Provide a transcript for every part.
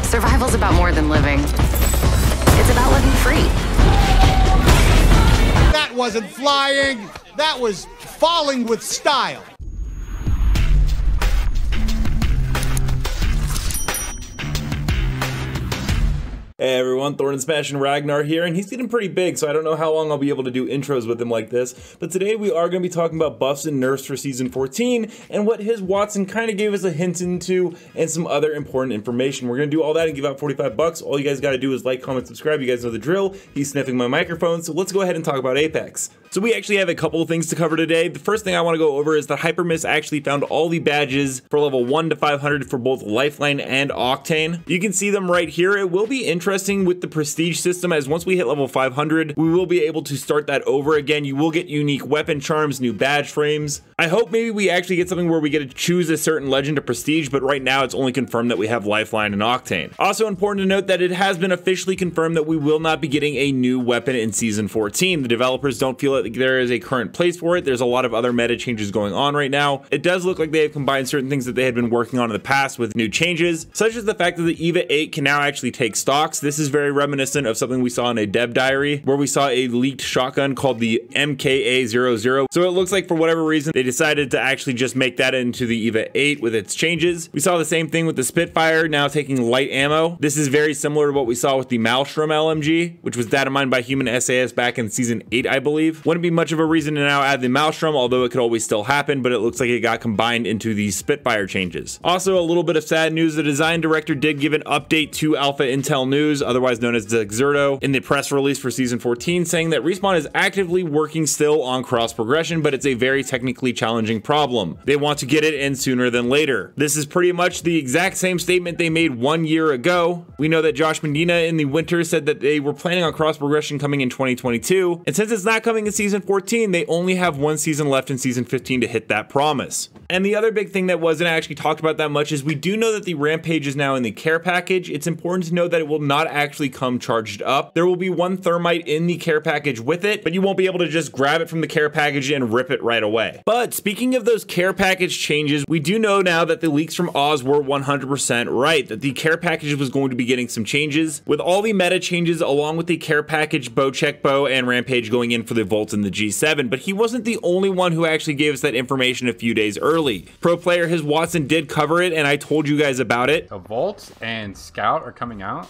Survival's about more than living. It's about living free. That wasn't flying, that was falling with style. Hey everyone, Thordan Smash and Ragnar here, and he's getting pretty big, so I don't know how long I'll be able to do intros with him like this, but today we are going to be talking about buffs and nerfs for Season 14, and what his Wattson kind of gave us a hint into, and some other important information. We're going to do all that and give out 45 bucks. All you guys got to do is like, comment, subscribe. You guys know the drill. He's sniffing my microphone, so let's go ahead and talk about Apex. So we actually have a couple of things to cover today. The first thing I want to go over is that Hypermiss actually found all the badges for level 1 to 500 for both Lifeline and Octane. You can see them right here. It will be interesting with the prestige system, as once we hit level 500, we will be able to start that over again. You will get unique weapon charms, new badge frames. I hope maybe we actually get something where we get to choose a certain legend to prestige, but right now it's only confirmed that we have Lifeline and Octane. Also important to note that it has been officially confirmed that we will not be getting a new weapon in Season 14. The developers don't feel like there is a current place for it. There's a lot of other meta changes going on right now. It does look like they have combined certain things that they had been working on in the past with new changes, such as the fact that the EVA 8 can now actually take stocks. This is very reminiscent of something we saw in a Deb diary, where we saw a leaked shotgun called the MKA-00. So it looks like for whatever reason, they decided to actually just make that into the EVA 8 with its changes. We saw the same thing with the Spitfire now taking light ammo. This is very similar to what we saw with the Maelstrom LMG, which was data mined by human SAS back in Season 8, I believe. Wouldn't be much of a reason to now add the Maelstrom, although it could always still happen, but it looks like it got combined into the Spitfire changes. Also, a little bit of sad news, the design director did give an update to Alpha Intel News, otherwise known as Exerto, in the press release for Season 14, saying that Respawn is actively working still on cross progression, but it's a very technically challenging problem. They want to get it in sooner than later. This is pretty much the exact same statement they made 1 year ago. We know that Josh Medina in the winter said that they were planning on cross progression coming in 2022, and since it's not coming in Season 14, they only have 1 season left in Season 15 to hit that promise. And the other big thing that wasn't actually talked about that much is we do know that the Rampage is now in the care package. It's important to know that it will not actually come charged up. There will be 1 thermite in the care package with it, but you won't be able to just grab it from the care package and rip it right away. But speaking of those care package changes, we do know now that the leaks from Oz were 100% right, that the care package was going to be getting some changes, with all the meta changes along with the care package, Bocek Bow, and Rampage going in for the Volt and the G7, but he wasn't the only one who actually gave us that information a few days early. Pro player his Wattson did cover it, and I told you guys about it. The Volt and Scout are coming out,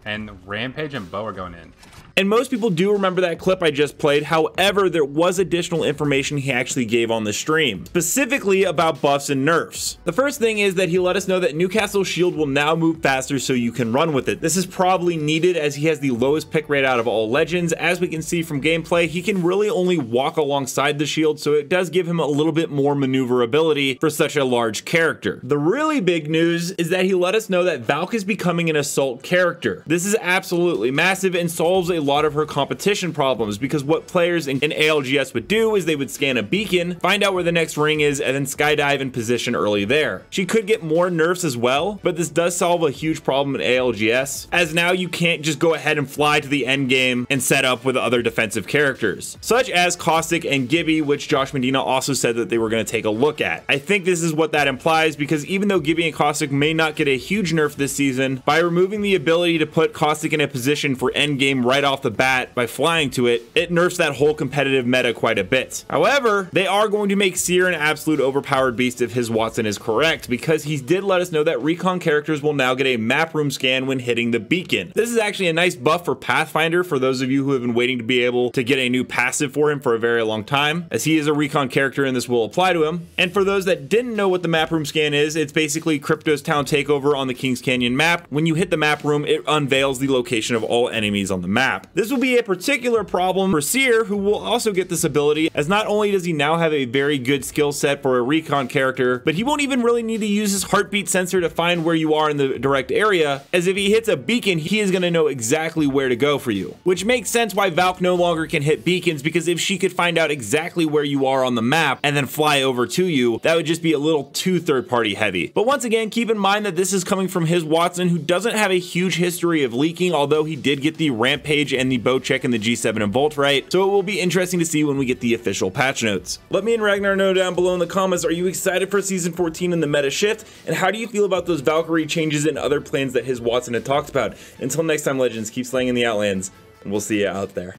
and Rampage and Bow are going in. And most people do remember that clip I just played. However, there was additional information he actually gave on the stream, specifically about buffs and nerfs. The first thing is that he let us know that Newcastle Shield will now move faster so you can run with it. This is probably needed as he has the lowest pick rate out of all legends. As we can see from gameplay, he can really only walk alongside the shield, so it does give him a little bit more maneuverability for such a large character. The really big news is that he let us know that Valk is becoming an assault character. This is absolutely massive and solves a lot of her competition problems, because what players in ALGS would do is they would scan a beacon, find out where the next ring is, and then skydive in position early there. She could get more nerfs as well, but this does solve a huge problem in ALGS, as now you can't just go ahead and fly to the end game and set up with other defensive characters, such as Caustic and Gibby, which Josh Medina also said that they were going to take a look at. I think this is what that implies, because even though Gibby and Caustic may not get a huge nerf this season, by removing the ability to put Caustic in a position for end game right off the bat by flying to it, it nerfs that whole competitive meta quite a bit. However, they are going to make Seer an absolute overpowered beast if his Wattson is correct, because he did let us know that recon characters will now get a map room scan when hitting the beacon. This is actually a nice buff for Pathfinder for those of you who have been waiting to be able to get a new passive for him for a very long time, as he is a recon character and this will apply to him. And for those that didn't know what the map room scan is, it's basically Crypto's town takeover on the Kings Canyon map. When you hit the map room, it unveils the location of all enemies on the map. This will be a particular problem for Seer, who will also get this ability, as not only does he now have a very good skill set for a recon character, but he won't even really need to use his heartbeat sensor to find where you are in the direct area, as if he hits a beacon, he is going to know exactly where to go for you. Which makes sense why Valk no longer can hit beacons, because if she could find out exactly where you are on the map and then fly over to you, that would just be a little too third-party heavy. But once again, keep in mind that this is coming from his Wattson, who doesn't have a huge history of leaking, although he did get the Rampage Rampage and the bow check in the G7 and Volt right, so it will be interesting to see when we get the official patch notes. Let me and Ragnar know down below in the comments, are you excited for Season 14 and the meta shift, and how do you feel about those Valkyrie changes and other plans that his Wattson had talked about? Until next time, Legends, keep slaying in the Outlands, and we'll see you out there.